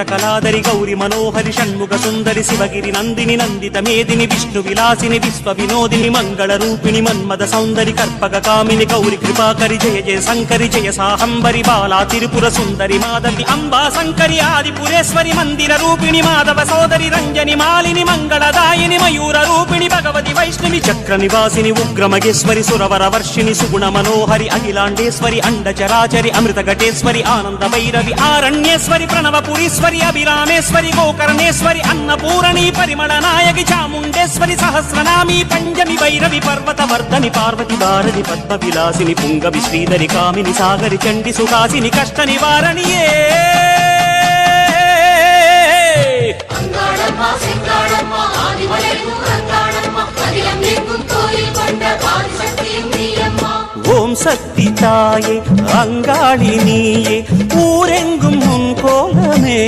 చంద్రకళాధరి గౌరి మనోహరి షణ్ముఖ సుందరి శివగిరి నందిని నందిత మేదిని విష్ణు విలాసిని విశ్వ వినోదిని మంగళ రూపిణి మన్మద సౌందరి కర్పక కామిని గౌరి కృపాకరి జయ జయ శంకరి జయ సాహంబరి బాలా త్రిపుర సుందరి మాధవి అంబా శంకరి ఆదిపురేశ్వరి మందిర రూపిణి మాధవ సోదరి రంజని మాలిని మంగళదాయిని మయూర రూపిణి భగవతి వైష్ణవి చక్ర నివాసిని ఉగ్రమగేశ్వరి సురవర వర్షిణి సుగుణ మనోహరి అఖిలాండేశ్వరి అండచరాచరి అమృత ఘటేశ్వరి ఆనంద భైరవి ఆరణ్యేశ్వరి ప్రణవపురీశ్వరి అభిరామేశ్వరి గోకర్ణేశ్వరి అన్నపూరణి పరిమళ నాయకి చాముండేశ్వరి సహస్రనామి పంచమి భైరవి పర్వత వర్ధని పార్వతి భారతి పద్మ విలాసిని పుంగవి శ్రీధరి కామిని సాగరి చండి సుహాసిని కష్ట నివారణియే ஓம் சக்தி தாயே அங்காளி நீயே ஊரெங்கும் முன் கோலமே